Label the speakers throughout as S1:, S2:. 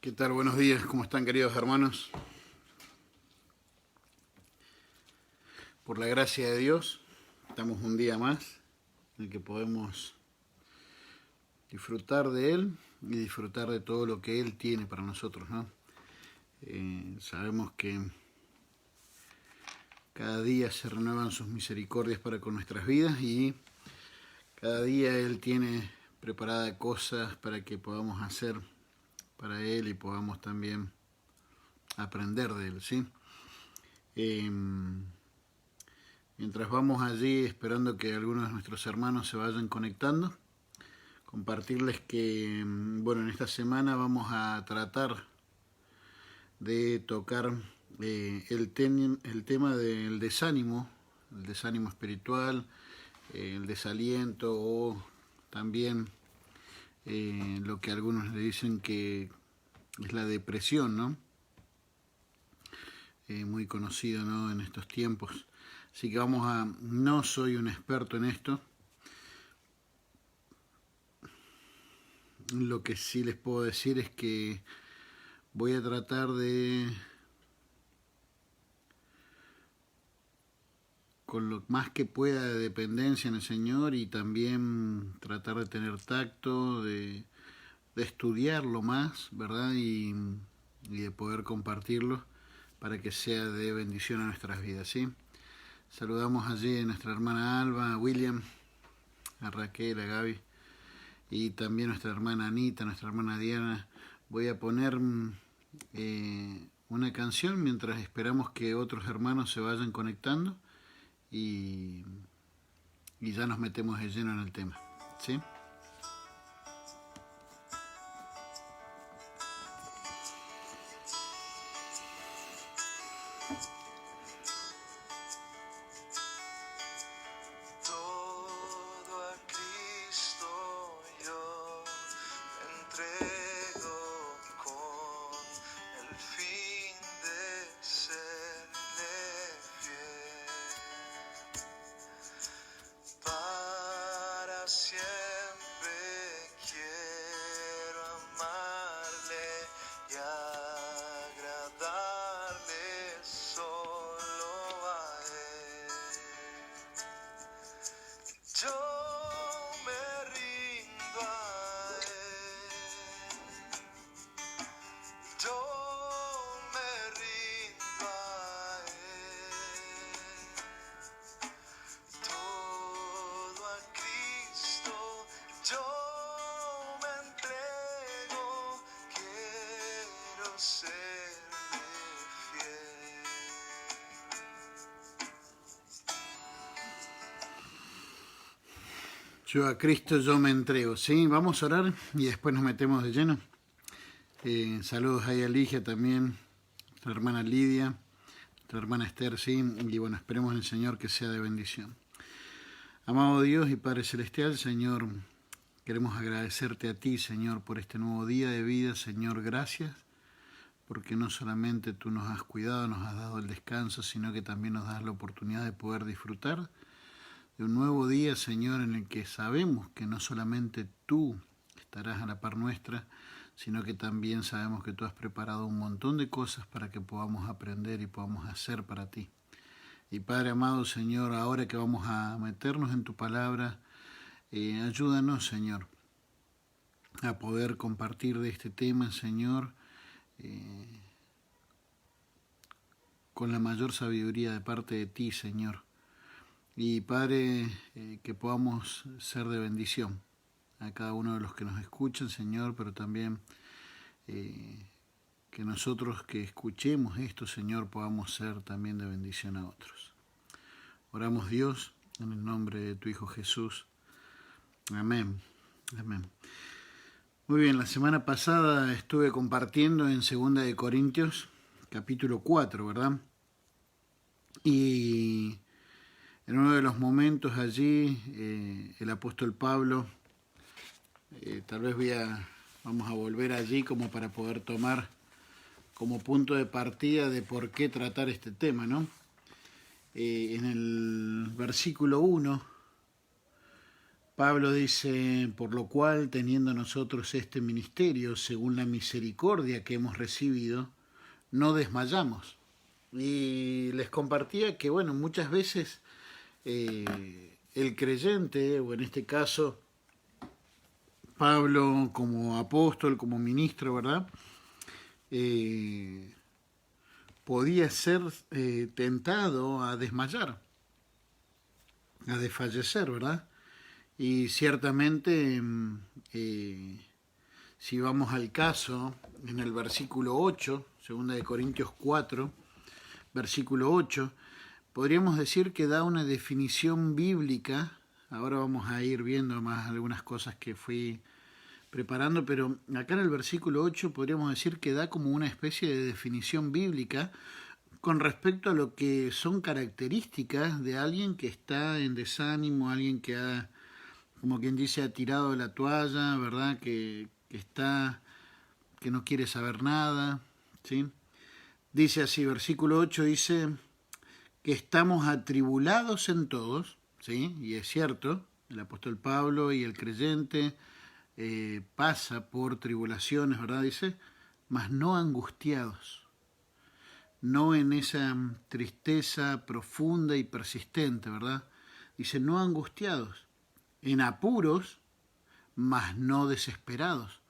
S1: ¿Qué tal? Buenos días, ¿cómo están, queridos hermanos? Por la gracia de Dios, estamos un día más en el que podemos disfrutar de Él y disfrutar de todo lo que Él tiene para nosotros, ¿no? Sabemos que cada día se renuevan sus misericordias para con nuestras vidas y cada día Él tiene preparadas cosas para que podamos hacer para Él y podamos también aprender de Él, ¿sí? Mientras vamos allí esperando que algunos de nuestros hermanos se vayan conectando, compartirles que, bueno, en esta semana vamos a tratar de tocar el tema del desánimo, el desánimo espiritual, el desaliento o también lo que algunos le dicen que es la depresión, ¿no? Muy conocido, ¿no?, en estos tiempos. Así que no soy un experto en esto. Lo que sí les puedo decir es que voy a tratar de, con lo más que pueda de dependencia en el Señor y también tratar de tener tacto, de estudiarlo más, ¿verdad? Y de poder compartirlo para que sea de bendición a nuestras vidas, ¿sí? Saludamos allí a nuestra hermana Alba, a William, a Raquel, a Gaby y también a nuestra hermana Anita, nuestra hermana Diana. Voy a poner una canción mientras esperamos que otros hermanos se vayan conectando y ya nos metemos de lleno en el tema, ¿sí? Yo a Cristo yo me entrego, ¿sí? Vamos a orar y después nos metemos de lleno. Saludos ahí a Ligia también, nuestra hermana Lidia, nuestra hermana Esther, ¿sí? Y bueno, esperemos en el Señor que sea de bendición. Amado Dios y Padre Celestial, Señor, queremos agradecerte a ti, Señor, por este nuevo día de vida. Señor, gracias, porque no solamente tú nos has cuidado, nos has dado el descanso, sino que también nos das la oportunidad de poder disfrutar de un nuevo día, Señor, en el que sabemos que no solamente tú estarás a la par nuestra, sino que también sabemos que tú has preparado un montón de cosas para que podamos aprender y podamos hacer para ti. Y Padre amado, Señor, ahora que vamos a meternos en tu palabra, ayúdanos, Señor, a poder compartir de este tema, Señor, con la mayor sabiduría de parte de ti, Señor. Y Padre, que podamos ser de bendición a cada uno de los que nos escuchan, Señor, pero también que nosotros que escuchemos esto, Señor, podamos ser también de bendición a otros. Oramos, Dios, en el nombre de tu Hijo Jesús. Amén. Amén. Muy bien, la semana pasada estuve compartiendo en 2 de Corintios, capítulo 4, ¿verdad? Y en uno de los momentos allí, el apóstol Pablo, tal vez vamos a volver allí como para poder tomar como punto de partida de por qué tratar este tema, ¿no? En el versículo 1 Pablo dice, por lo cual, teniendo nosotros este ministerio, según la misericordia que hemos recibido, no desmayamos. Y les compartía que, bueno, muchas veces el creyente, o en este caso Pablo como apóstol, como ministro, ¿verdad? Podía ser tentado a desmayar, a desfallecer, ¿verdad? Y ciertamente, si vamos al caso, en el versículo 8, 2 Corintios 4, versículo 8, podríamos decir que da una definición bíblica. Ahora vamos a ir viendo más algunas cosas que fui preparando, pero acá en el versículo 8 podríamos decir que da como una especie de definición bíblica con respecto a lo que son características de alguien que está en desánimo, alguien que ha, como quien dice, ha tirado la toalla, ¿verdad? Que no quiere saber nada, ¿sí? Dice así, versículo 8 dice que estamos atribulados en todos, ¿sí? Y es cierto, el apóstol Pablo y el creyente pasa por tribulaciones, ¿verdad? Dice, mas no angustiados, no en esa tristeza profunda y persistente, ¿verdad? Dice, no angustiados, en apuros, mas no desesperados.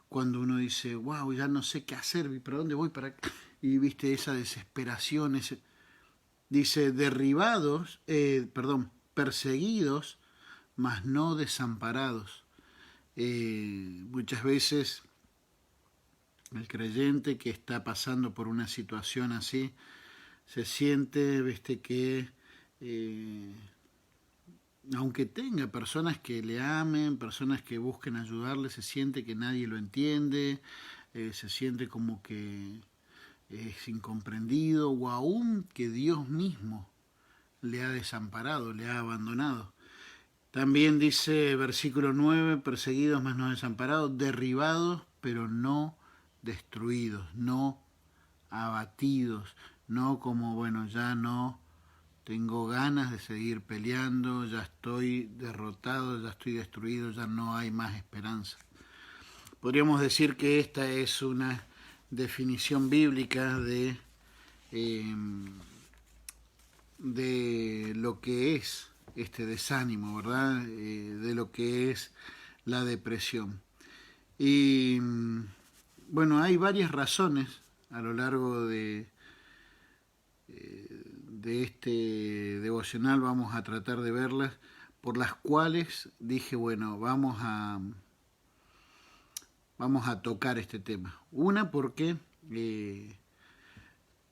S1: Cuando uno dice, wow, ya no sé qué hacer, ¿para dónde voy? Y viste esa desesperación, dice, perseguidos, mas no desamparados. Muchas veces el creyente que está pasando por una situación así se siente, viste, que aunque tenga personas que le amen, personas que busquen ayudarle, se siente que nadie lo entiende, se siente como que es incomprendido, o aún que Dios mismo le ha desamparado, le ha abandonado. También dice versículo 9, perseguidos mas no desamparados, derribados pero no destruidos, no abatidos, no como, bueno, ya no tengo ganas de seguir peleando, ya estoy derrotado, ya estoy destruido, ya no hay más esperanza. Podríamos decir que esta es una definición bíblica de lo que es este desánimo, ¿verdad? De lo que es la depresión. Y bueno, hay varias razones a lo largo de este devocional, vamos a tratar de verlas, por las cuales dije, bueno, vamos a tocar este tema. Una, porque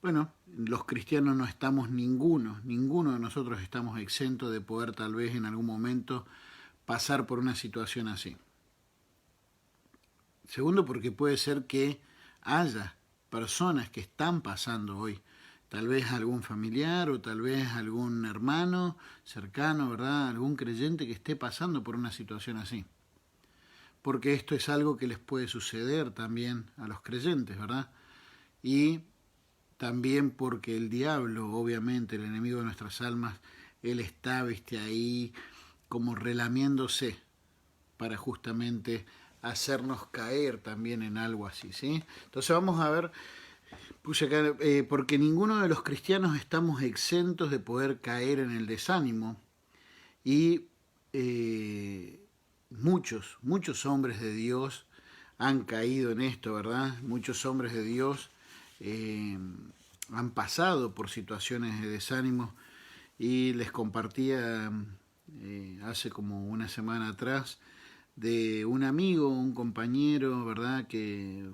S1: bueno, los cristianos no estamos ninguno de nosotros estamos exentos de poder tal vez en algún momento pasar por una situación así. Segundo, porque puede ser que haya personas que están pasando hoy, tal vez algún familiar o tal vez algún hermano cercano, ¿verdad? Algún creyente que esté pasando por una situación así. Porque esto es algo que les puede suceder también a los creyentes, ¿verdad? Y también porque el diablo, obviamente, el enemigo de nuestras almas, él está, ahí como relamiéndose para justamente hacernos caer también en algo así, ¿sí? Entonces vamos a ver, puse acá, porque ninguno de los cristianos estamos exentos de poder caer en el desánimo y muchos hombres de Dios han caído en esto, ¿verdad? Muchos hombres de Dios han pasado por situaciones de desánimo y les compartía hace como una semana atrás de un amigo, un compañero, ¿verdad? Que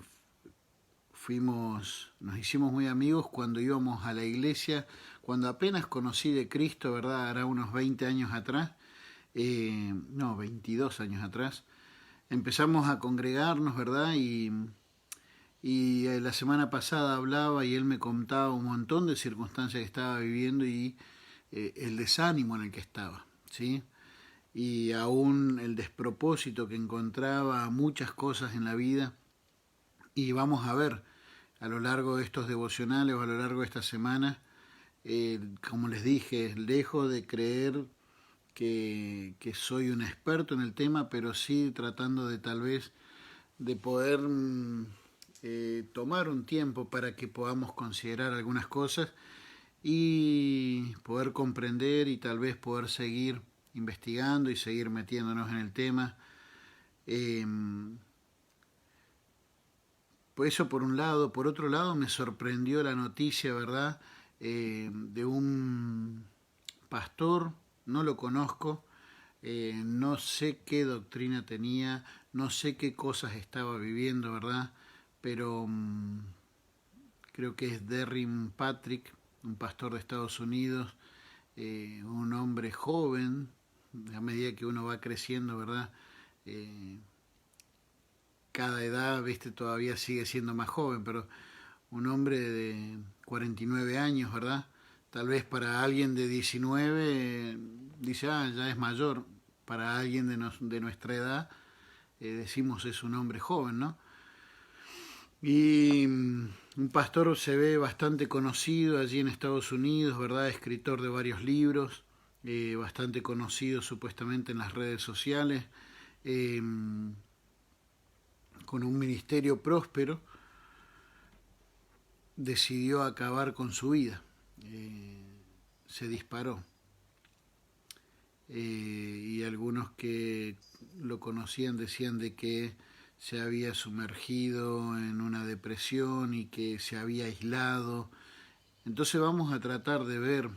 S1: nos hicimos muy amigos cuando íbamos a la iglesia, cuando apenas conocí de Cristo, ¿verdad? Hará unos 20 años atrás, 22 años atrás, empezamos a congregarnos, ¿verdad? Y la semana pasada hablaba y él me contaba un montón de circunstancias que estaba viviendo y el desánimo en el que estaba, ¿sí? Y aún el despropósito que encontraba, muchas cosas en la vida. Y vamos a ver a lo largo de estos devocionales o a lo largo de esta semana, como les dije, lejos de creer que soy un experto en el tema, pero sí tratando de tal vez de poder tomar un tiempo para que podamos considerar algunas cosas y poder comprender y tal vez poder seguir investigando y seguir metiéndonos en el tema. Por eso por un lado, por otro lado me sorprendió la noticia, ¿verdad? De un pastor, no lo conozco, no sé qué doctrina tenía, no sé qué cosas estaba viviendo, ¿verdad? Pero creo que es Derrin Patrick, un pastor de Estados Unidos, un hombre joven, a medida que uno va creciendo, ¿verdad? Cada edad, viste, todavía sigue siendo más joven, pero un hombre de 49 años, ¿verdad? Tal vez para alguien de 19 dice, ya es mayor. Para alguien de nuestra edad decimos es un hombre joven, ¿no? Y un pastor se ve bastante conocido allí en Estados Unidos, ¿verdad? Escritor de varios libros, bastante conocido supuestamente en las redes sociales, con un ministerio próspero, decidió acabar con su vida. Se disparó. Y algunos que lo conocían decían de que se había sumergido en una depresión y que se había aislado. Entonces vamos a tratar de ver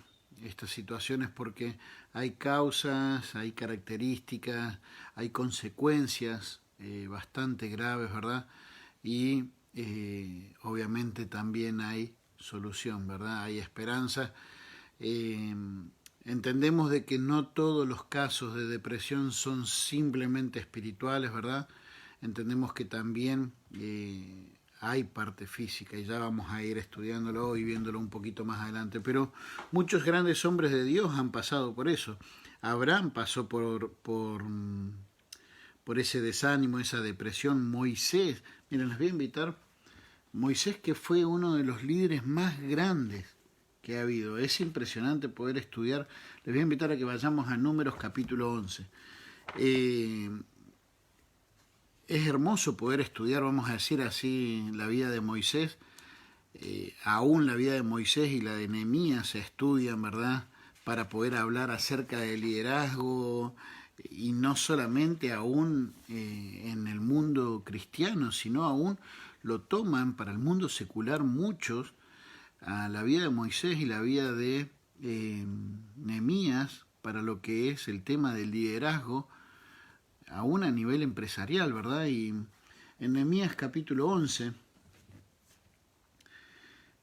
S1: estas situaciones porque hay causas, hay características, hay consecuencias bastante graves, ¿verdad? Y obviamente también hay solución, ¿verdad? Hay esperanza. Entendemos de que no todos los casos de depresión son simplemente espirituales, ¿verdad? Entendemos que también hay parte física y ya vamos a ir estudiándolo y viéndolo un poquito más adelante. Pero muchos grandes hombres de Dios han pasado por eso. Abraham pasó por ese desánimo, esa depresión. Moisés, miren, les voy a invitar. Moisés, que fue uno de los líderes más grandes que ha habido. Es impresionante poder estudiar. Les voy a invitar a que vayamos a Números capítulo 11. Es hermoso poder estudiar, vamos a decir así, la vida de Moisés. Aún la vida de Moisés y la de Nehemías se estudian, ¿verdad? Para poder hablar acerca del liderazgo y no solamente aún en el mundo cristiano, sino aún lo toman para el mundo secular muchos a la vida de Moisés y la vida de Nehemías para lo que es el tema del liderazgo, aún a nivel empresarial, ¿verdad? Y en Nehemías capítulo 11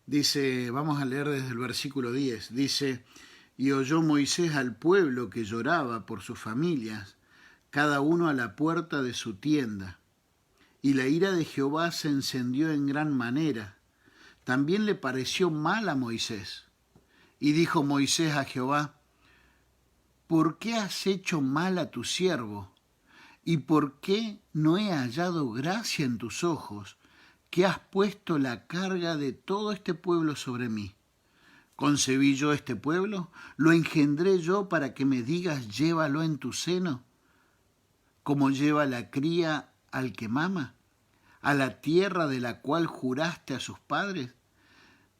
S1: dice, vamos a leer desde el versículo 10, dice, y oyó Moisés al pueblo que lloraba por sus familias, cada uno a la puerta de su tienda, y la ira de Jehová se encendió en gran manera. También le pareció mal a Moisés, y dijo Moisés a Jehová, ¿por qué has hecho mal a tu siervo? ¿Y por qué no he hallado gracia en tus ojos, que has puesto la carga de todo este pueblo sobre mí? ¿Concebí yo este pueblo? ¿Lo engendré yo para que me digas, llévalo en tu seno? Como lleva la cría al que mama, a la tierra de la cual juraste a sus padres.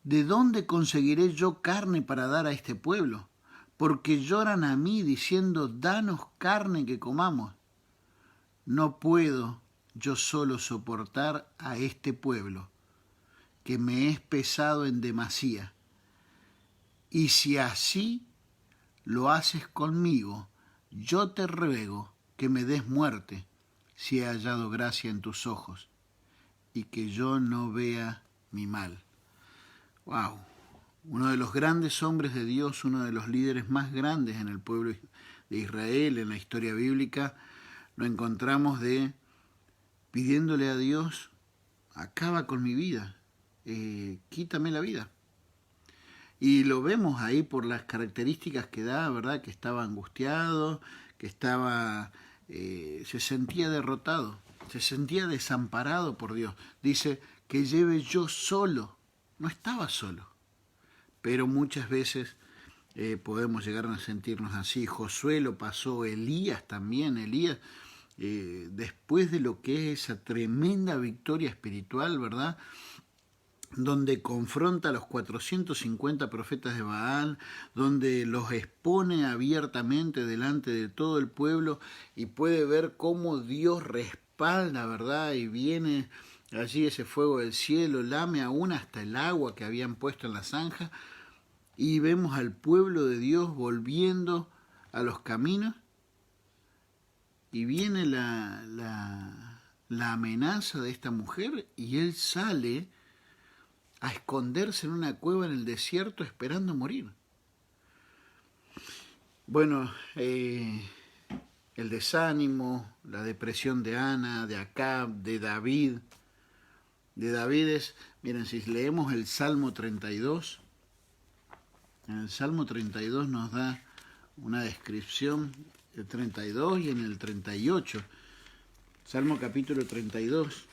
S1: ¿De dónde conseguiré yo carne para dar a este pueblo? Porque lloran a mí diciendo, danos carne que comamos. No puedo yo solo soportar a este pueblo, que me es pesado en demasía. Y si así lo haces conmigo, yo te ruego que me des muerte, si he hallado gracia en tus ojos, y que yo no vea mi mal. ¡Wow! Uno de los grandes hombres de Dios, uno de los líderes más grandes en el pueblo de Israel, en la historia bíblica, lo encontramos pidiéndole a Dios, acaba con mi vida, quítame la vida. Y lo vemos ahí por las características que da, ¿verdad? Que estaba angustiado, que se sentía derrotado, se sentía desamparado por Dios. Dice, que lleve yo solo. No estaba solo, pero muchas veces podemos llegar a sentirnos así. Josué lo pasó, Elías también, Elías, después de lo que es esa tremenda victoria espiritual, ¿verdad?, donde confronta a los 450 profetas de Baal, donde los expone abiertamente delante de todo el pueblo y puede ver cómo Dios respalda, ¿verdad?, y viene allí ese fuego del cielo, lame aún hasta el agua que habían puesto en la zanja, y vemos al pueblo de Dios volviendo a los caminos, y viene la amenaza de esta mujer, y él sale a esconderse en una cueva en el desierto esperando morir. Bueno, el desánimo, la depresión de Ana, de Acab, de David. De David es, miren, si leemos el Salmo 32, en el Salmo 32 nos da una descripción, el 32 y en el 38, Salmo capítulo 32.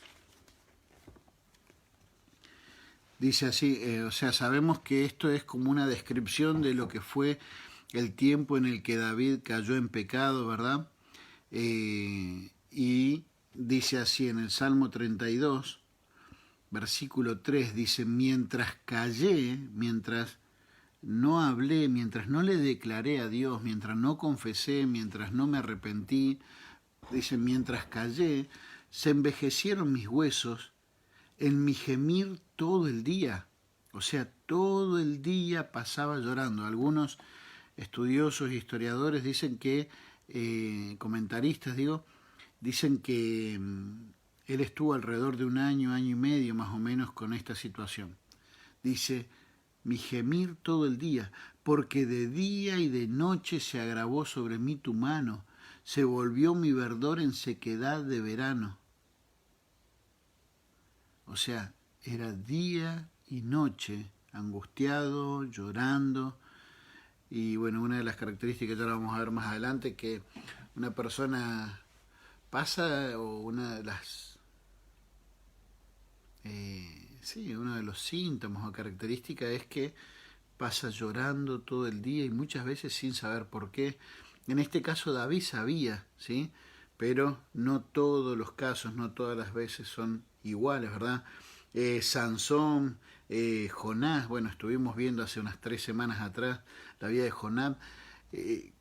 S1: Dice así, o sea, sabemos que esto es como una descripción de lo que fue el tiempo en el que David cayó en pecado, ¿verdad? Y dice así en el Salmo 32, versículo 3, dice, mientras callé, mientras no hablé, mientras no le declaré a Dios, mientras no confesé, mientras no me arrepentí, dice, mientras callé, se envejecieron mis huesos en mi gemir todo el día. O sea, todo el día pasaba llorando. Algunos estudiosos e historiadores dicen que, comentaristas digo, dicen que él estuvo alrededor de un año, año y medio más o menos con esta situación. Dice, mi gemir todo el día, porque de día y de noche se agravó sobre mí tu mano, se volvió mi verdor en sequedad de verano. O sea, era día y noche, angustiado, llorando. Y bueno, una de las características, ya la vamos a ver más adelante, que una persona pasa, o una de las, uno de los síntomas o características es que pasa llorando todo el día y muchas veces sin saber por qué. En este caso David sabía, ¿sí? Pero no todos los casos, no todas las veces son iguales, ¿verdad? Sansón, Jonás, bueno, estuvimos viendo hace unas 3 semanas atrás la vida de Jonás. Qué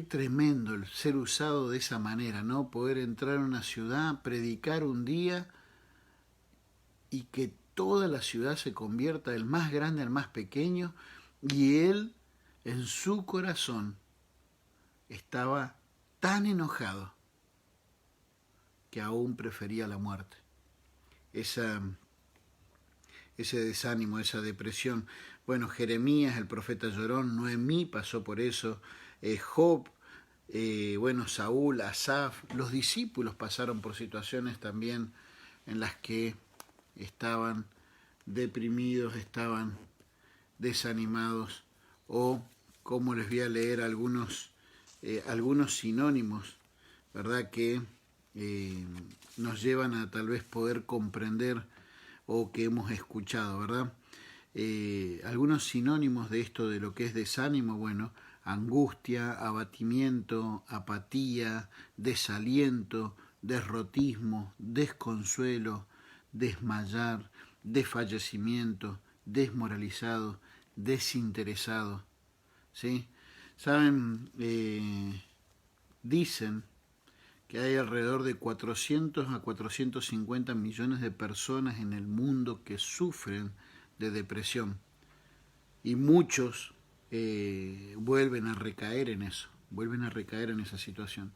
S1: tremendo el ser usado de esa manera, ¿no? Poder entrar a una ciudad, predicar un día y que toda la ciudad se convierta del más grande al más pequeño, y él en su corazón estaba tan enojado que aún prefería la muerte. Ese desánimo, esa depresión. Bueno, Jeremías, el profeta llorón, Noemí pasó por eso, Job, bueno, Saúl, Asaf, los discípulos pasaron por situaciones también en las que estaban deprimidos, estaban desanimados, o como les voy a leer algunos sinónimos, ¿verdad?, que nos llevan a tal vez poder comprender o que hemos escuchado, ¿verdad? Algunos sinónimos de esto, de lo que es desánimo, bueno, angustia, abatimiento, apatía, desaliento, derrotismo, desconsuelo, desmayar, desfallecimiento, desmoralizado, desinteresado, ¿sí? Saben, dicen que hay alrededor de 400 a 450 millones de personas en el mundo que sufren de depresión, y muchos vuelven a recaer en eso, vuelven a recaer en esa situación.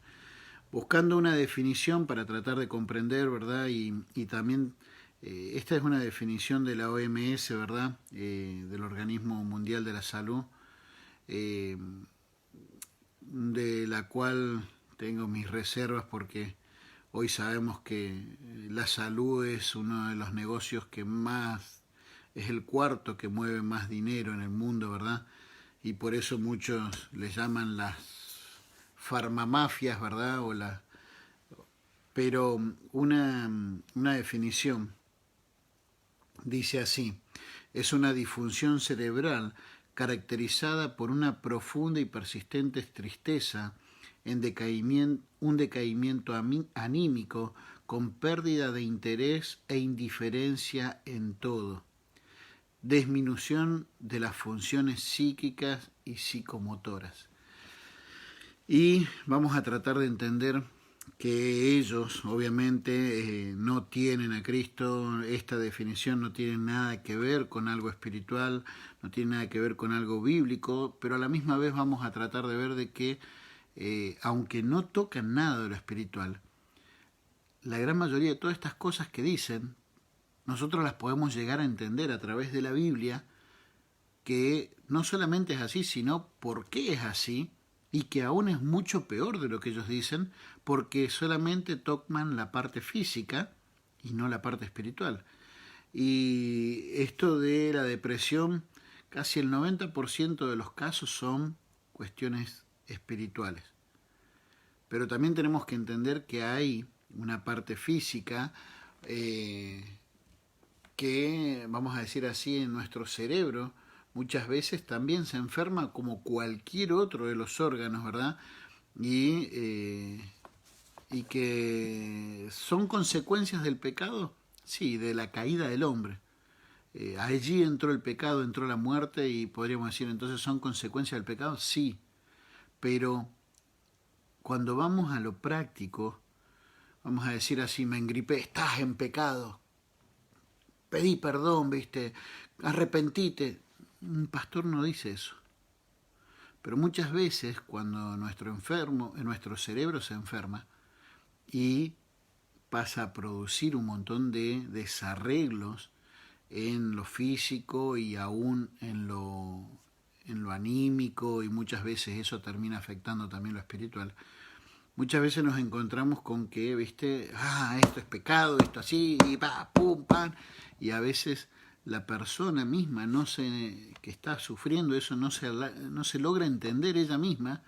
S1: Buscando una definición para tratar de comprender, ¿verdad? Y también, esta es una definición de la OMS, ¿verdad? Del Organismo Mundial de la Salud, de la cual tengo mis reservas, porque hoy sabemos que la salud es uno de los negocios que más, es el cuarto que mueve más dinero en el mundo, ¿verdad? Y por eso muchos les llaman las farmamafias, ¿verdad? Pero una definición dice así: es una disfunción cerebral caracterizada por una profunda y persistente tristeza, un decaimiento anímico, con pérdida de interés e indiferencia en todo, disminución de las funciones psíquicas y psicomotoras. Y vamos a tratar de entender que ellos obviamente no tienen a Cristo. Esta definición no tiene nada que ver con algo espiritual, no tiene nada que ver con algo bíblico, pero a la misma vez vamos a tratar de ver de que aunque no tocan nada de lo espiritual, la gran mayoría de todas estas cosas que dicen, nosotros las podemos llegar a entender a través de la Biblia, que no solamente es así, sino por qué es así, y que aún es mucho peor de lo que ellos dicen, porque solamente tocan la parte física y no la parte espiritual. Y esto de la depresión, casi el 90% de los casos son cuestiones espirituales. Pero también tenemos que entender que hay una parte física que, vamos a decir así, en nuestro cerebro muchas veces también se enferma como cualquier otro de los órganos, ¿verdad? Y que son consecuencias del pecado, sí, de la caída del hombre. Allí entró el pecado, entró la muerte y podríamos decir entonces son consecuencias del pecado, sí, pero cuando vamos a lo práctico, vamos a decir así, me engripé, estás en pecado, pedí perdón, viste, arrepentite. Un pastor no dice eso. Pero muchas veces cuando nuestro cerebro se enferma y pasa a producir un montón de desarreglos en lo físico y aún en lo anímico, y muchas veces eso termina afectando también lo espiritual. Muchas veces nos encontramos con que, viste, esto es pecado, esto así, y pum, pam, y a veces la persona misma que está sufriendo eso no se logra entender ella misma,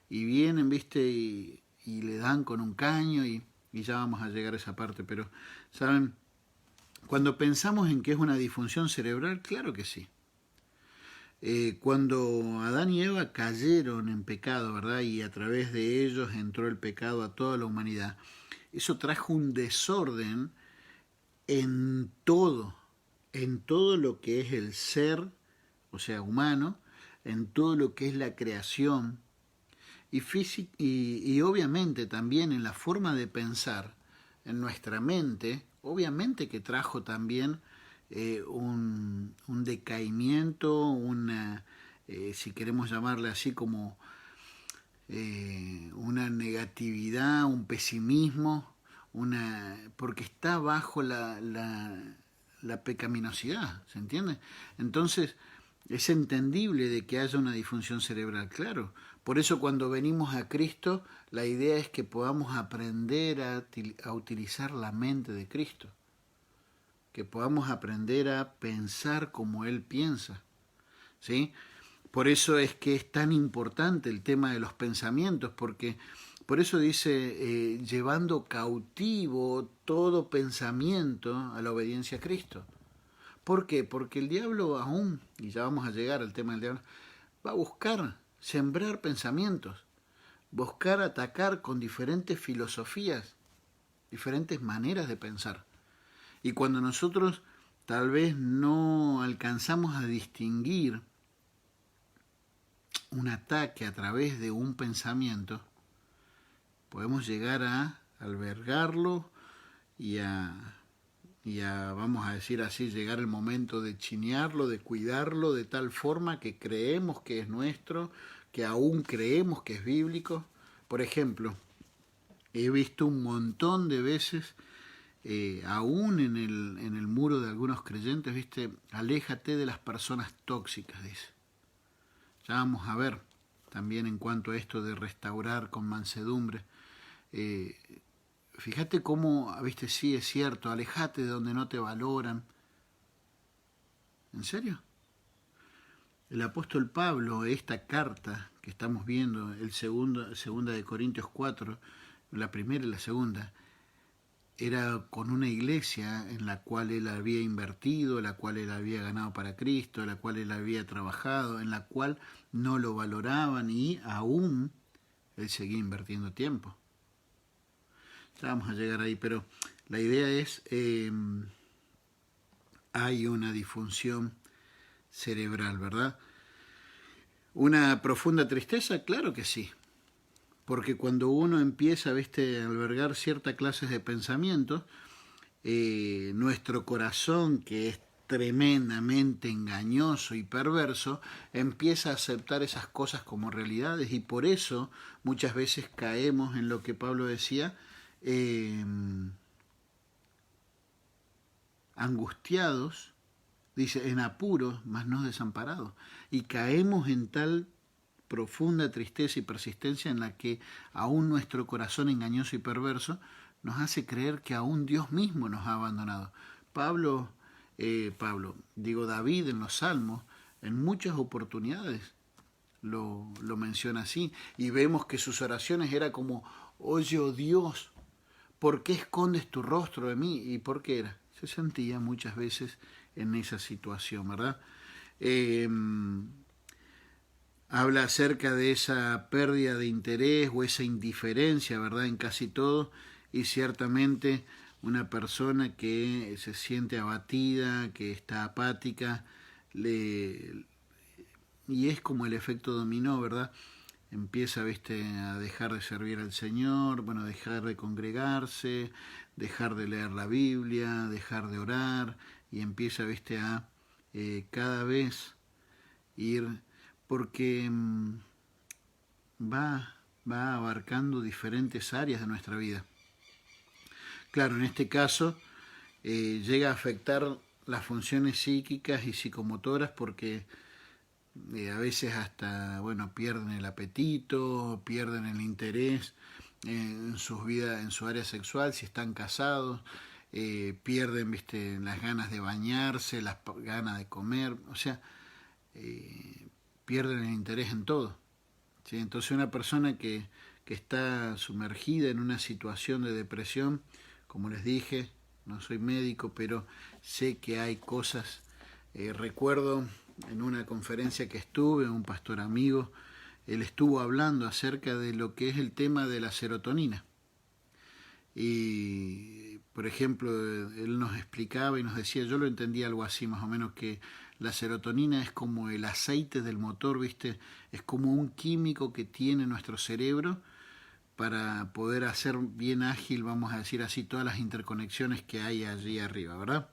S1: y vienen, viste, y le dan con un caño, y ya vamos a llegar a esa parte. Pero, ¿saben? Cuando pensamos en que es una disfunción cerebral, claro que sí. Cuando Adán y Eva cayeron en pecado, ¿verdad? Y a través de ellos entró el pecado a toda la humanidad, eso trajo un desorden en todo lo que es el ser, o sea, humano, en todo lo que es la creación, y obviamente también en la forma de pensar, en nuestra mente, obviamente que trajo también un decaimiento, si queremos llamarle así, como una negatividad, un pesimismo, porque está bajo la pecaminosidad, ¿se entiende? Entonces, es entendible de que haya una disfunción cerebral, claro. Por eso cuando venimos a Cristo, la idea es que podamos aprender a utilizar la mente de Cristo, que podamos aprender a pensar como Él piensa, ¿sí? Por eso es que es tan importante el tema de los pensamientos, porque por eso dice, llevando cautivo todo pensamiento a la obediencia a Cristo. ¿Por qué? Porque el diablo aún, y ya vamos a llegar al tema del diablo, va a buscar sembrar pensamientos, buscar atacar con diferentes filosofías, diferentes maneras de pensar. Y cuando nosotros tal vez no alcanzamos a distinguir un ataque a través de un pensamiento, podemos llegar a albergarlo y vamos a decir así, llegar el momento de chinearlo, de cuidarlo de tal forma que creemos que es nuestro, que aún creemos que es bíblico. Por ejemplo, he visto un montón de veces, aún en el muro de algunos creyentes, viste, aléjate de las personas tóxicas, dice. Ya vamos a ver también en cuanto a esto de restaurar con mansedumbre. Fíjate cómo, viste, sí es cierto, alejate de donde no te valoran. ¿En serio? El apóstol Pablo, esta carta que estamos viendo, segunda de Corintios 4, la primera y la segunda, era con una iglesia en la cual él había invertido, la cual él había ganado para Cristo, la cual él había trabajado, en la cual no lo valoraban y aún él seguía invirtiendo tiempo. Ya vamos a llegar ahí, pero la idea es, hay una disfunción cerebral, ¿verdad? ¿Una profunda tristeza? Claro que sí. Porque cuando uno empieza, ¿viste?, a albergar ciertas clases de pensamientos, nuestro corazón, que es tremendamente engañoso y perverso, empieza a aceptar esas cosas como realidades, y por eso muchas veces caemos en lo que Pablo decía, angustiados, dice, en apuros, mas no desamparados, y caemos en tal profunda tristeza y persistencia en la que aún nuestro corazón engañoso y perverso nos hace creer que aún Dios mismo nos ha abandonado. David en los Salmos, en muchas oportunidades lo menciona así, y vemos que sus oraciones era como, oye, oh Dios, ¿por qué escondes tu rostro de mí? ¿Y por qué era? Se sentía muchas veces en esa situación, ¿verdad? Habla acerca de esa pérdida de interés o esa indiferencia, ¿verdad?, en casi todo, y ciertamente una persona que se siente abatida, que está apática, y es como el efecto dominó, ¿verdad? Empieza, ¿viste?, a dejar de servir al Señor, bueno, dejar de congregarse, dejar de leer la Biblia, dejar de orar, y empieza, ¿viste?, a cada vez ir, porque va abarcando diferentes áreas de nuestra vida. Claro, en este caso llega a afectar las funciones psíquicas y psicomotoras, porque a veces hasta, bueno, pierden el apetito, pierden el interés en sus vidas, en su área sexual, si están casados, pierden, ¿viste?, las ganas de bañarse, las ganas de comer, o sea, pierden el interés en todo. ¿Sí? Entonces una persona que está sumergida en una situación de depresión, como les dije, no soy médico, pero sé que hay cosas. Recuerdo en una conferencia que estuve, un pastor amigo, él estuvo hablando acerca de lo que es el tema de la serotonina. Y, por ejemplo, él nos explicaba y nos decía, yo lo entendía algo así más o menos, que la serotonina es como el aceite del motor, ¿viste? Es como un químico que tiene nuestro cerebro para poder hacer bien ágil, vamos a decir así, todas las interconexiones que hay allí arriba, ¿verdad?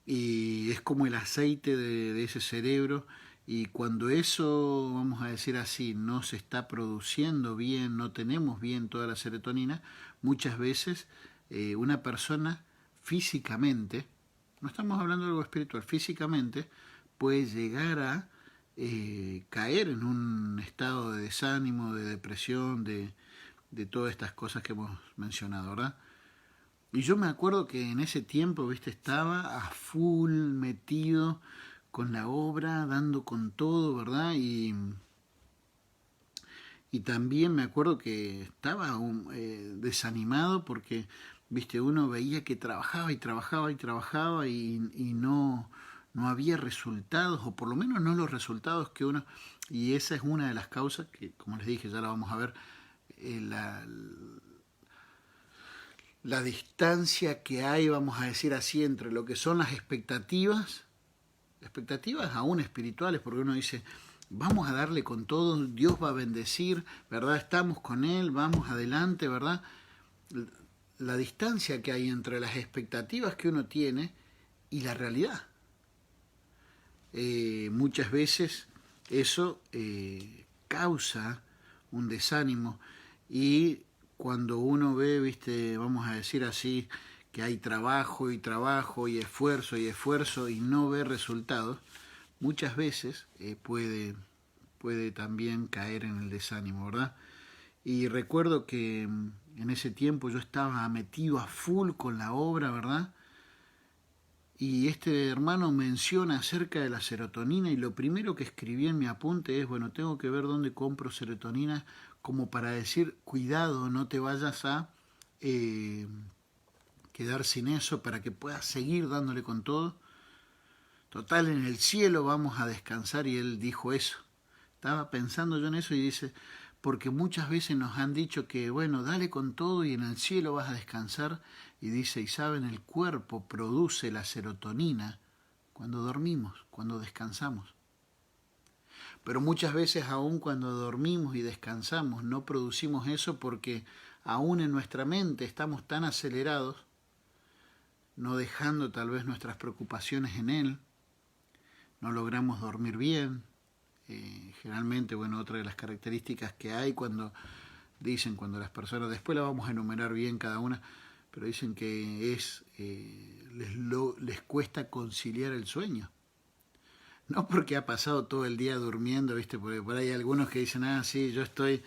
S1: Y es como el aceite de ese cerebro, y cuando eso, vamos a decir así, no se está produciendo bien, no tenemos bien toda la serotonina, muchas veces una persona físicamente, no estamos hablando de algo espiritual, físicamente puede llegar a caer en un estado de desánimo, de depresión, de todas estas cosas que hemos mencionado, ¿verdad? Y yo me acuerdo que en ese tiempo, ¿viste?, estaba a full metido con la obra, dando con todo, ¿verdad? Y también me acuerdo que estaba desanimado porque, ¿viste?, uno veía que trabajaba y trabajaba y trabajaba y no había resultados, o por lo menos no los resultados que uno... Y esa es una de las causas que, como les dije, ya la vamos a ver, la distancia que hay, vamos a decir así, entre lo que son las expectativas aún espirituales, porque uno dice, vamos a darle con todo, Dios va a bendecir, ¿verdad? Estamos con Él, vamos adelante, ¿verdad? La distancia que hay entre las expectativas que uno tiene y la realidad. Muchas veces eso causa un desánimo, y cuando uno ve, ¿viste?, vamos a decir así, que hay trabajo y trabajo y esfuerzo y no ve resultados, muchas veces puede también caer en el desánimo, ¿verdad? Y recuerdo que en ese tiempo yo estaba metido a full con la obra, ¿verdad? Y este hermano menciona acerca de la serotonina, y lo primero que escribí en mi apunte es, bueno, tengo que ver dónde compro serotonina, como para decir, cuidado, no te vayas a quedar sin eso para que puedas seguir dándole con todo. Total, en el cielo vamos a descansar, y él dijo eso. Estaba pensando yo en eso y dice, porque muchas veces nos han dicho que, bueno, dale con todo y en el cielo vas a descansar. Y dice, y saben, el cuerpo produce la serotonina cuando dormimos, cuando descansamos. Pero muchas veces aún cuando dormimos y descansamos no producimos eso porque aún en nuestra mente estamos tan acelerados, no dejando tal vez nuestras preocupaciones en él, no logramos dormir bien. Generalmente, bueno, otra de las características que hay cuando dicen, cuando las personas, después la vamos a enumerar bien cada una, pero dicen que les cuesta conciliar el sueño. No porque ha pasado todo el día durmiendo, ¿viste? Porque por ahí hay algunos que dicen, sí, yo estoy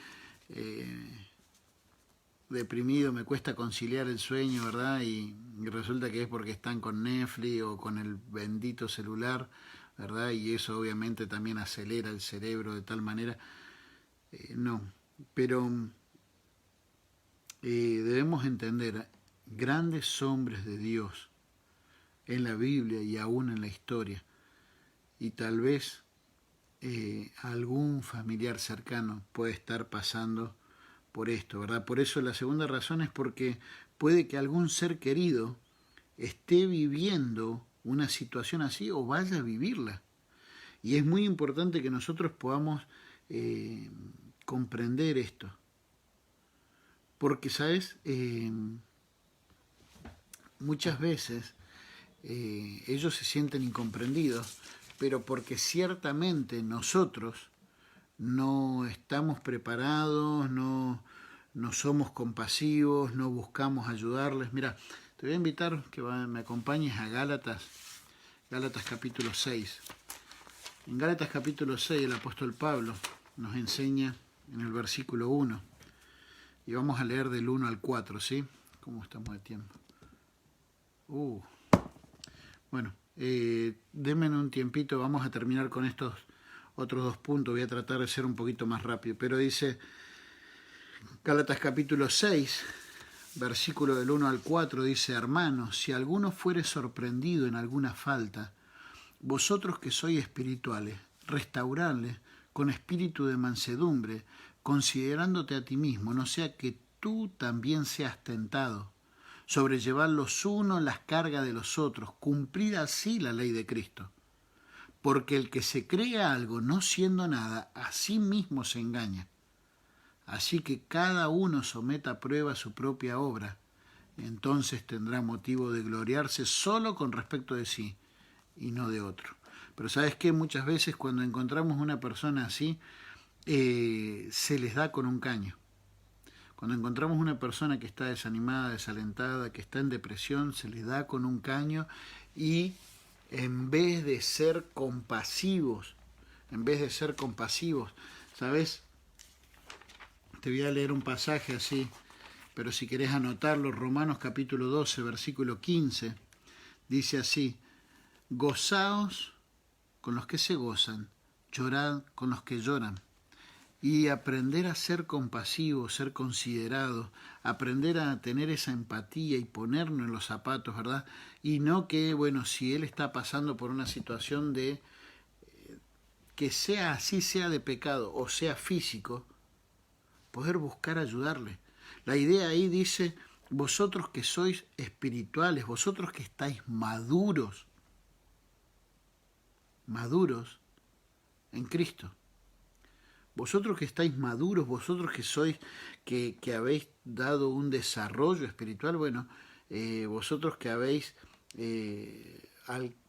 S1: deprimido, me cuesta conciliar el sueño, ¿verdad? Y resulta que es porque están con Netflix o con el bendito celular, ¿verdad? Y eso obviamente también acelera el cerebro de tal manera. No, pero debemos entender, grandes hombres de Dios en la Biblia y aún en la historia, y tal vez algún familiar cercano puede estar pasando por esto, ¿verdad? Por eso la segunda razón es porque puede que algún ser querido esté viviendo una situación así o vaya a vivirla. Y es muy importante que nosotros podamos comprender esto. Porque, ¿sabes? Muchas veces ellos se sienten incomprendidos, pero porque ciertamente nosotros no estamos preparados, no somos compasivos, no buscamos ayudarles. Mira, te voy a invitar que me acompañes a Gálatas capítulo 6. En Gálatas capítulo 6 el apóstol Pablo nos enseña en el versículo 1, y vamos a leer del 1 al 4, ¿sí? ¿Cómo estamos de tiempo? Bueno, denme un tiempito, vamos a terminar con estos otros 2 puntos, voy a tratar de ser un poquito más rápido, pero dice Gálatas capítulo 6, versículo del 1 al 4, dice, hermanos, si alguno fuere sorprendido en alguna falta, vosotros que sois espirituales, restauradle con espíritu de mansedumbre, considerándote a ti mismo, no sea que tú también seas tentado. Sobrellevar los unos las cargas de los otros, cumplir así la ley de Cristo. Porque el que se cree algo no siendo nada, a sí mismo se engaña. Así que cada uno someta a prueba su propia obra, entonces tendrá motivo de gloriarse solo con respecto de sí y no de otro. Pero ¿sabes qué? Muchas veces cuando encontramos una persona así, se les da con un caño. Cuando encontramos una persona que está desanimada, desalentada, que está en depresión, se les da con un caño, y en vez de ser compasivos, ¿sabes? Te voy a leer un pasaje así, pero si querés anotarlo, Romanos capítulo 12, versículo 15, dice así, gozaos con los que se gozan, llorad con los que lloran. Y aprender a ser compasivo, ser considerado, aprender a tener esa empatía y ponernos en los zapatos, ¿verdad? Y no que, bueno, si él está pasando por una situación de que sea así, sea de pecado o sea físico, poder buscar ayudarle. La idea ahí dice, vosotros que sois espirituales, vosotros que estáis maduros en Cristo. Vosotros que estáis maduros, vosotros que sois, que habéis dado un desarrollo espiritual, bueno, vosotros que habéis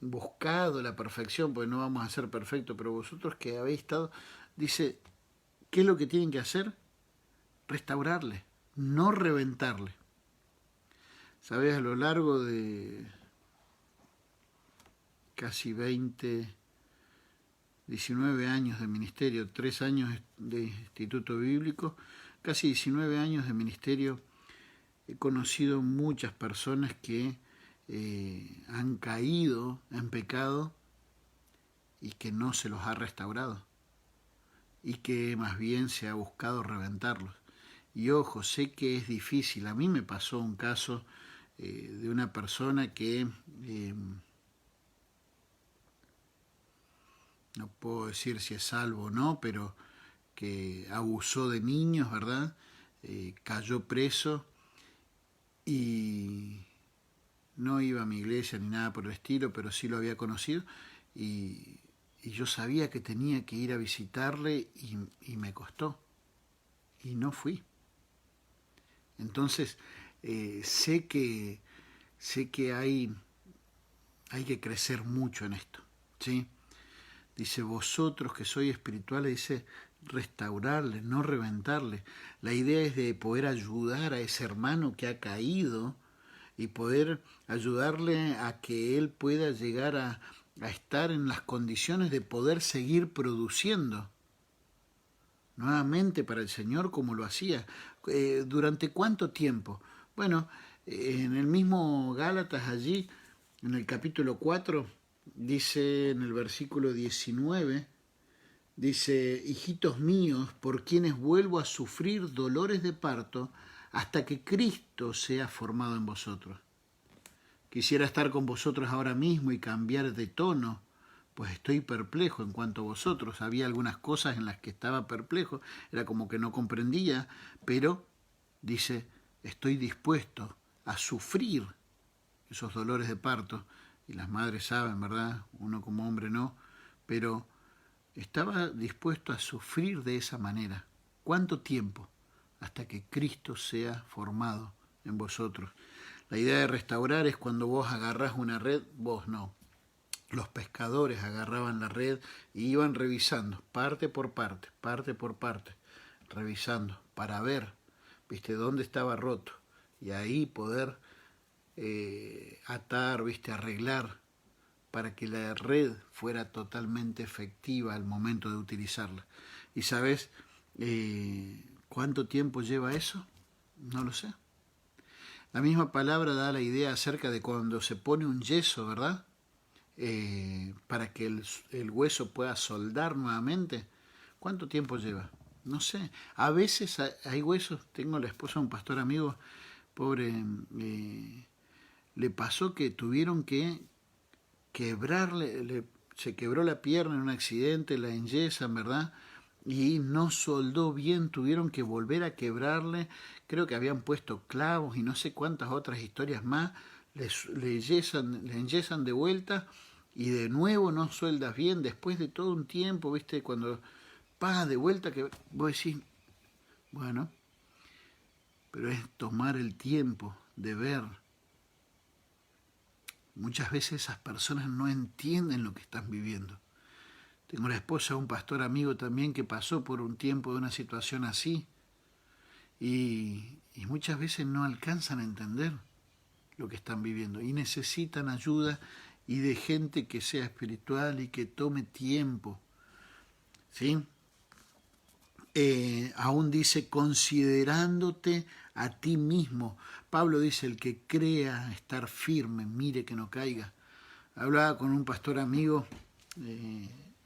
S1: buscado la perfección, pues no vamos a ser perfectos, pero vosotros que habéis estado, dice, ¿qué es lo que tienen que hacer? Restaurarle, no reventarle. ¿Sabes? A lo largo de casi 19 años de ministerio, 3 años de instituto bíblico, casi 19 años de ministerio, he conocido muchas personas que han caído en pecado y que no se los ha restaurado, y que más bien se ha buscado reventarlos. Y ojo, sé que es difícil, a mí me pasó un caso de una persona que, no puedo decir si es salvo o no, pero que abusó de niños, ¿verdad? Cayó preso y no iba a mi iglesia ni nada por el estilo, pero sí lo había conocido y yo sabía que tenía que ir a visitarle y me costó y no fui. Entonces, sé que hay que crecer mucho en esto, ¿sí? Dice, vosotros que sois espirituales, dice, restaurarle, no reventarle. La idea es de poder ayudar a ese hermano que ha caído y poder ayudarle a que él pueda llegar a estar en las condiciones de poder seguir produciendo nuevamente para el Señor como lo hacía. ¿Durante cuánto tiempo? Bueno, en el mismo Gálatas allí, en el capítulo 4, dice en el versículo 19, dice, hijitos míos, por quienes vuelvo a sufrir dolores de parto hasta que Cristo sea formado en vosotros. Quisiera estar con vosotros ahora mismo y cambiar de tono, pues estoy perplejo en cuanto a vosotros. Había algunas cosas en las que estaba perplejo, era como que no comprendía, pero dice, estoy dispuesto a sufrir esos dolores de parto, y las madres saben, ¿verdad? Uno como hombre no, pero estaba dispuesto a sufrir de esa manera. ¿Cuánto tiempo? Hasta que Cristo sea formado en vosotros. La idea de restaurar es cuando vos agarrás una red, vos no. Los pescadores agarraban la red y iban revisando, parte por parte, revisando para ver, viste, dónde estaba roto y ahí poder atar, viste, arreglar para que la red fuera totalmente efectiva al momento de utilizarla. ¿Y sabes cuánto tiempo lleva eso? No lo sé. La misma palabra da la idea acerca de cuando se pone un yeso, ¿verdad? Para que el hueso pueda soldar nuevamente. ¿Cuánto tiempo lleva? No sé. A veces hay huesos. Tengo la esposa de un pastor amigo, pobre, le pasó que tuvieron que quebrarle, se quebró la pierna en un accidente, la enyesan, ¿verdad? Y no soldó bien, tuvieron que volver a quebrarle, creo que habían puesto clavos y no sé cuántas otras historias más, le enyesan de vuelta y de nuevo no sueldas bien, después de todo un tiempo, ¿viste? Cuando de vuelta, que vos decís, bueno, pero es tomar el tiempo de ver. Muchas veces esas personas no entienden lo que están viviendo. Tengo la esposa de un pastor amigo también que pasó por un tiempo de una situación así y muchas veces no alcanzan a entender lo que están viviendo y necesitan ayuda y de gente que sea espiritual y que tome tiempo, ¿sí? Aún dice, considerándote a ti mismo. Pablo dice, el que crea estar firme, mire que no caiga. Hablaba con un pastor amigo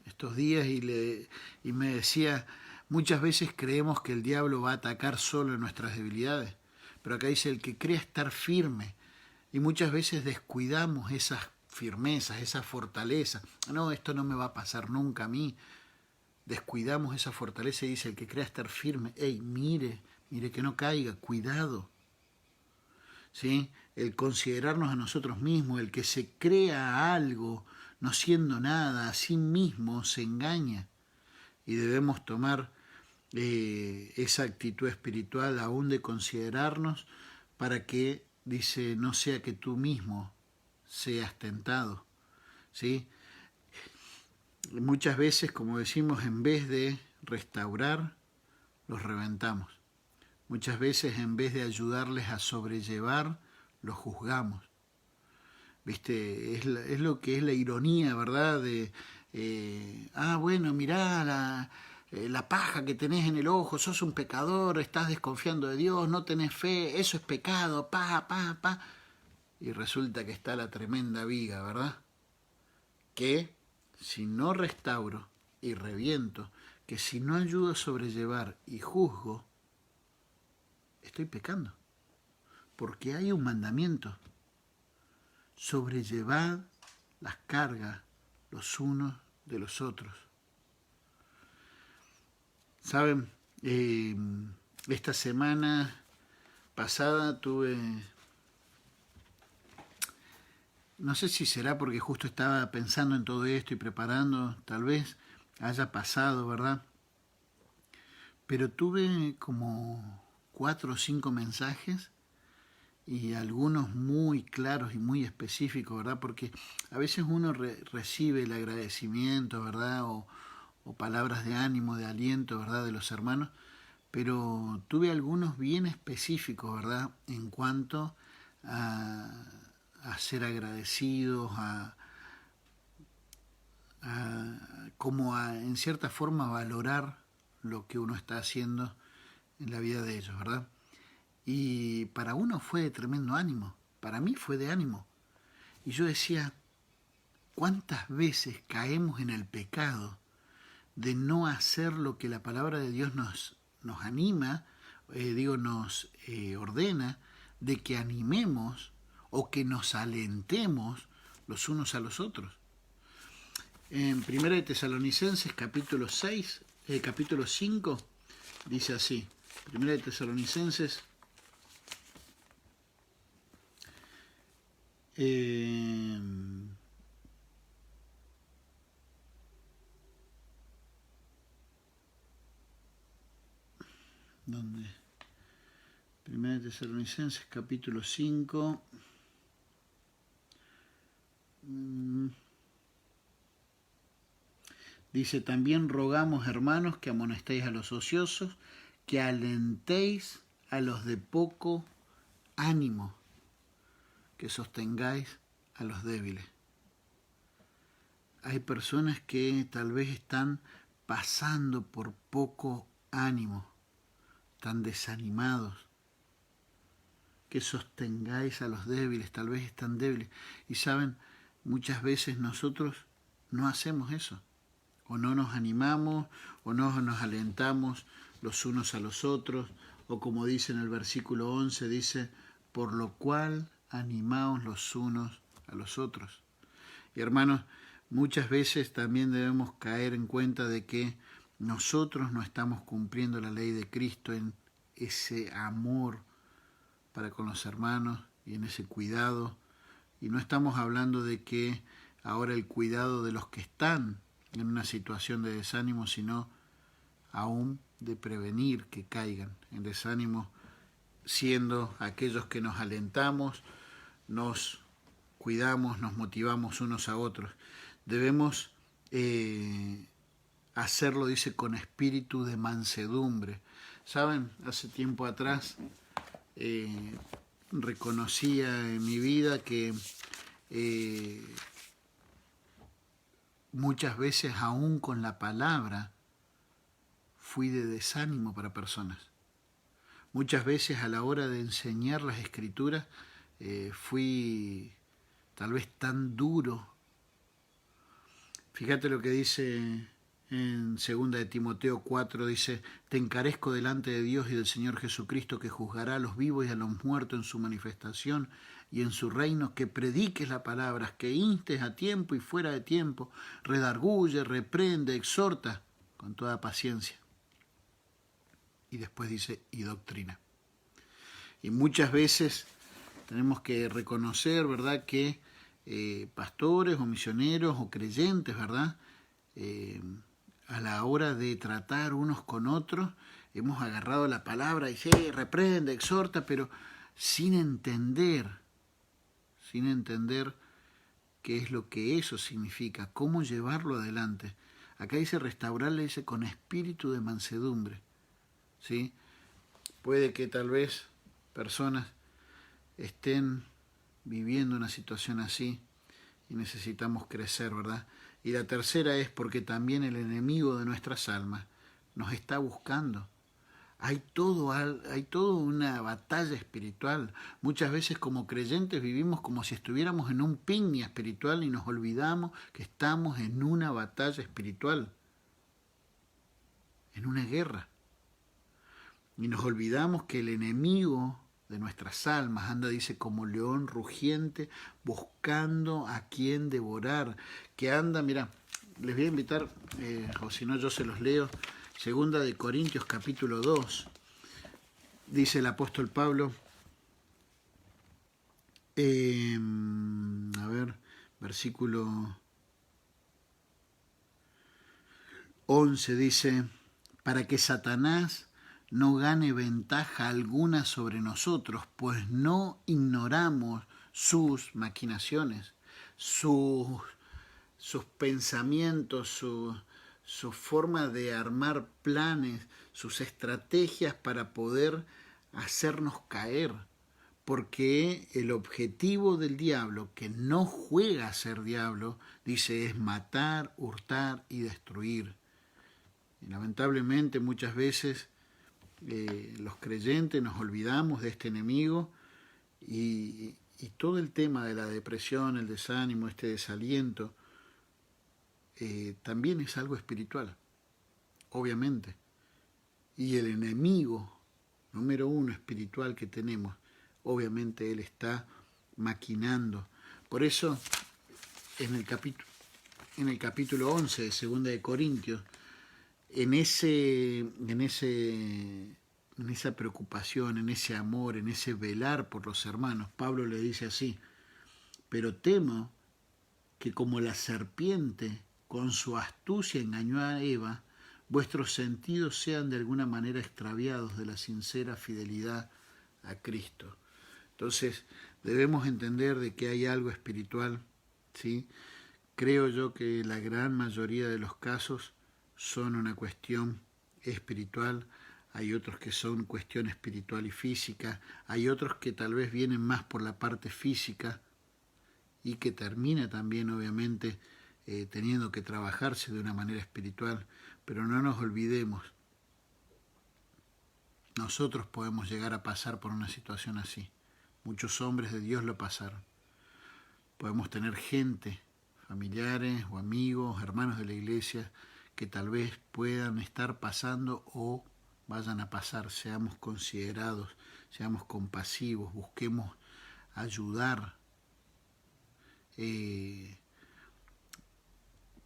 S1: estos días y me decía, muchas veces creemos que el diablo va a atacar solo en nuestras debilidades, pero acá dice, el que crea estar firme, y muchas veces descuidamos esas firmezas, esa fortaleza. No, esto no me va a pasar nunca a mí. Descuidamos esa fortaleza y dice, el que crea estar firme, hey, mire que no caiga, cuidado. ¿Sí? El considerarnos a nosotros mismos, el que se crea algo, no siendo nada, a sí mismo se engaña. Y debemos tomar esa actitud espiritual aún de considerarnos para que, dice, no sea que tú mismo seas tentado. ¿Sí? Muchas veces, como decimos, en vez de restaurar, los reventamos. Muchas veces, en vez de ayudarles a sobrellevar, los juzgamos. ¿Viste? Es lo que es la ironía, ¿verdad? De, bueno, mirá la paja que tenés en el ojo, sos un pecador, estás desconfiando de Dios, no tenés fe, eso es pecado, Y resulta que está la tremenda viga, ¿verdad? Que si no restauro y reviento, que si no ayudo a sobrellevar y juzgo, estoy pecando. porque hay un mandamiento: sobrellevad las cargas los unos de los otros. Saben, esta semana pasada tuve, no sé si será porque justo estaba pensando en todo esto y preparando, tal vez haya pasado, ¿verdad? Pero tuve como 4 o 5 mensajes y algunos muy claros y muy específicos, ¿verdad? Porque a veces uno recibe el agradecimiento, ¿verdad? O palabras de ánimo, de aliento, ¿verdad? De los hermanos, pero tuve algunos bien específicos, ¿verdad? En cuanto a ser agradecidos, como en cierta forma valorar lo que uno está haciendo en la vida de ellos, ¿verdad? Y para uno fue de tremendo ánimo, para mí fue de ánimo. Y yo decía, ¿cuántas veces caemos en el pecado de no hacer lo que la palabra de Dios nos anima, nos ordena, de que animemos o que nos alentemos los unos a los otros? En 1 de Tesalonicenses capítulo 5, dice así, 1 de Tesalonicenses, ¿dónde? 1 de Tesalonicenses capítulo 5, dice: también rogamos, hermanos, que amonestéis a los ociosos, que alentéis a los de poco ánimo, que sostengáis a los débiles. Hay personas que tal vez están pasando por poco ánimo, están desanimados, que sostengáis a los débiles, tal vez están débiles. Y saben, muchas veces nosotros no hacemos eso, o no nos animamos, o no nos alentamos los unos a los otros, o como dice en el versículo 11, dice: por lo cual animaos los unos a los otros. Y hermanos, muchas veces también debemos caer en cuenta de que nosotros no estamos cumpliendo la ley de Cristo en ese amor para con los hermanos y en ese cuidado. Y no estamos hablando de que ahora el cuidado de los que están en una situación de desánimo, sino aún de prevenir que caigan en desánimo, siendo aquellos que nos alentamos, nos cuidamos, nos motivamos unos a otros. Debemos hacerlo, dice, con espíritu de mansedumbre. Saben, hace tiempo atrás reconocía en mi vida que muchas veces aún con la palabra fui de desánimo para personas. Muchas veces a la hora de enseñar las escrituras fui tal vez tan duro. Fíjate lo que dice en 2 de Timoteo 4, dice: te encarezco delante de Dios y del Señor Jesucristo, que juzgará a los vivos y a los muertos en su manifestación y en su reino, que prediques la palabra, que instes a tiempo y fuera de tiempo, redarguye, reprende, exhorta con toda paciencia. Y después dice: y doctrina. Y muchas veces tenemos que reconocer, ¿verdad?, que pastores o misioneros o creyentes, ¿verdad?, a la hora de tratar unos con otros, hemos agarrado la palabra y dice: reprende, exhorta, pero sin entender qué es lo que eso significa, cómo llevarlo adelante. Acá dice restaurarle, dice con espíritu de mansedumbre, ¿sí? Puede que tal vez personas estén viviendo una situación así y necesitamos crecer, ¿verdad? Y la tercera es porque también el enemigo de nuestras almas nos está buscando. Hay todo una batalla espiritual. Muchas veces como creyentes vivimos como si estuviéramos en un picnic espiritual y nos olvidamos que estamos en una batalla espiritual, en una guerra. Y nos olvidamos que el enemigo de nuestras almas. Anda, dice, como león rugiente, buscando a quien devorar. Que anda, mira, les voy a invitar, o si no yo se los leo, 2 Corintios capítulo 2. Dice el apóstol Pablo, versículo 11 dice, para que Satanás no gane ventaja alguna sobre nosotros, pues no ignoramos sus maquinaciones, sus pensamientos, su forma de armar planes, sus estrategias para poder hacernos caer. Porque el objetivo del diablo, que no juega a ser diablo, dice, es matar, hurtar y destruir. Y lamentablemente muchas veces los creyentes nos olvidamos de este enemigo y todo el tema de la depresión, el desánimo, este desaliento, también es algo espiritual, obviamente. Y el enemigo número uno espiritual que tenemos, obviamente él está maquinando. Por eso, en el capítulo 11 de 2 Corintios, en esa preocupación, en ese amor, en ese velar por los hermanos, Pablo le dice así, pero temo que como la serpiente con su astucia engañó a Eva, vuestros sentidos sean de alguna manera extraviados de la sincera fidelidad a Cristo. Entonces, debemos entender de que hay algo espiritual, ¿sí? Creo yo que la gran mayoría de los casos son una cuestión espiritual, hay otros que son cuestión espiritual y física, hay otros que tal vez vienen más por la parte física y que termina también, obviamente, teniendo que trabajarse de una manera espiritual, pero no nos olvidemos, nosotros podemos llegar a pasar por una situación así. Muchos hombres de Dios lo pasaron. Podemos tener gente, familiares o amigos, hermanos de la iglesia, que tal vez puedan estar pasando o vayan a pasar. Seamos considerados, seamos compasivos, busquemos ayudar,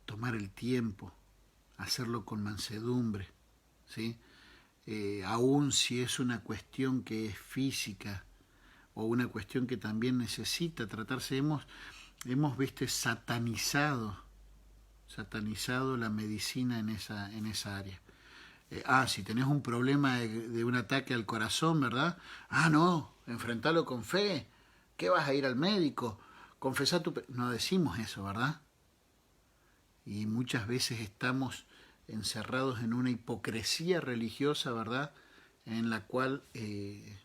S1: tomar el tiempo, hacerlo con mansedumbre, ¿sí? Aun si es una cuestión que es física o una cuestión que también necesita tratarse, hemos satanizado la medicina en esa área. Si tenés un problema de un ataque al corazón, ¿verdad? No, enfrentalo con fe. ¿Qué vas a ir al médico? Confesá no decimos eso, ¿verdad? Y muchas veces estamos encerrados en una hipocresía religiosa, ¿verdad? En la cual es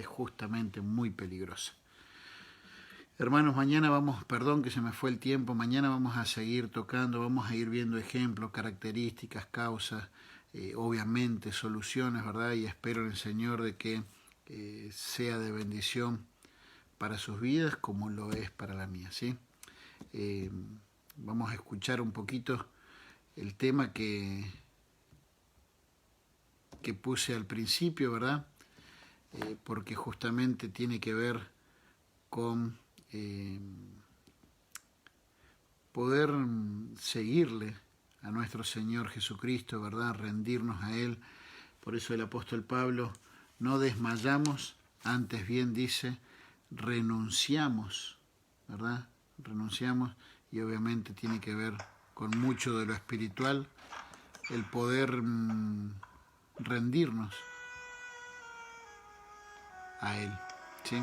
S1: justamente muy peligrosa. Hermanos, mañana perdón que se me fue el tiempo, mañana vamos a seguir tocando, vamos a ir viendo ejemplos, características, causas, obviamente soluciones, ¿verdad? Y espero en el Señor de que sea de bendición para sus vidas como lo es para la mía, ¿sí? Vamos a escuchar un poquito el tema que puse al principio, ¿verdad? Porque justamente tiene que ver con poder seguirle a nuestro Señor Jesucristo, ¿verdad? Rendirnos a Él. Por eso el apóstol Pablo, no desmayamos, antes bien dice, renunciamos, ¿verdad? Renunciamos, y obviamente tiene que ver con mucho de lo espiritual, el poder rendirnos a Él, ¿sí?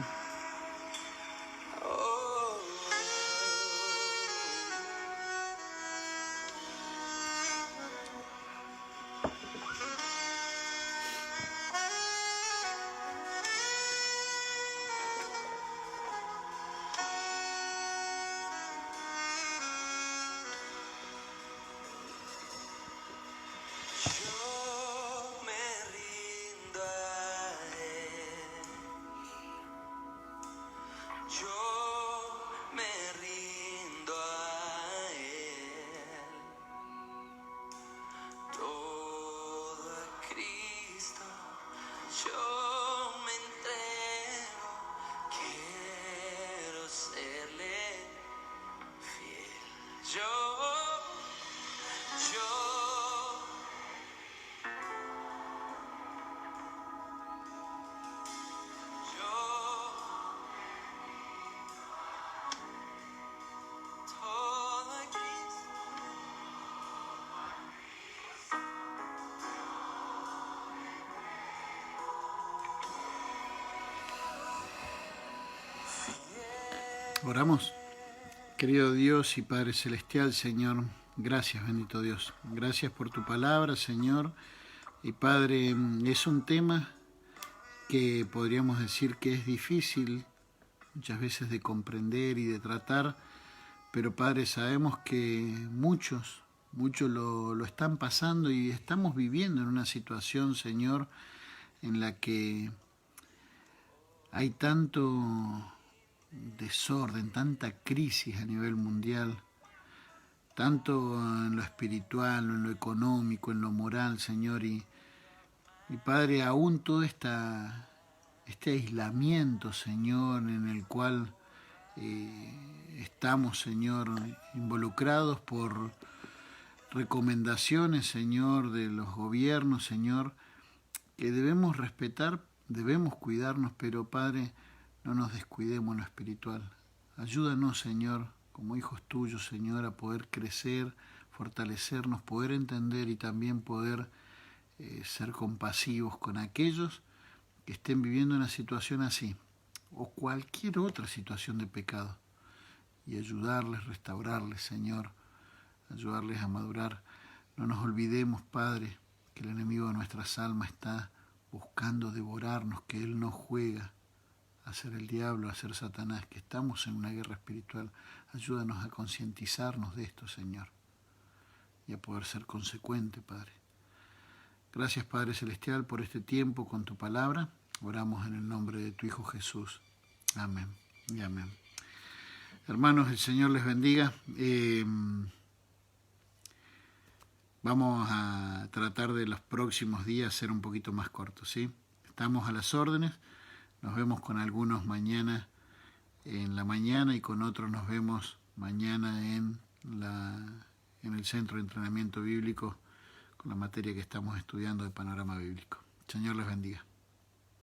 S1: Oramos. Querido Dios y Padre Celestial, Señor, gracias, bendito Dios. Gracias por tu palabra, Señor. Y Padre, es un tema que podríamos decir que es difícil muchas veces de comprender y de tratar, pero Padre, sabemos que muchos lo están pasando y estamos viviendo en una situación, Señor, en la que hay tanto desorden, tanta crisis a nivel mundial, tanto en lo espiritual, en lo económico, en lo moral, Señor, y Padre, aún todo este aislamiento, Señor, en el cual estamos, Señor, involucrados por recomendaciones, Señor, de los gobiernos, Señor, que debemos respetar, debemos cuidarnos, pero Padre, no nos descuidemos en lo espiritual. Ayúdanos, Señor, como hijos tuyos, Señor, a poder crecer, fortalecernos, poder entender y también poder ser compasivos con aquellos que estén viviendo una situación así o cualquier otra situación de pecado y ayudarles, restaurarles, Señor, ayudarles a madurar. No nos olvidemos, Padre, que el enemigo de nuestras almas está buscando devorarnos, que Él no juega a ser el diablo, a ser Satanás, que estamos en una guerra espiritual. Ayúdanos a concientizarnos de esto, Señor, y a poder ser consecuente, Padre. Gracias, Padre Celestial, por este tiempo con tu palabra. Oramos en el nombre de tu Hijo Jesús. Amén y amén. Hermanos, el Señor les bendiga. Vamos a tratar de los próximos días ser un poquito más cortos, ¿sí? Estamos a las órdenes. Nos vemos con algunos mañana en la mañana y con otros nos vemos mañana en el Centro de Entrenamiento Bíblico con la materia que estamos estudiando de Panorama Bíblico. Señor les bendiga.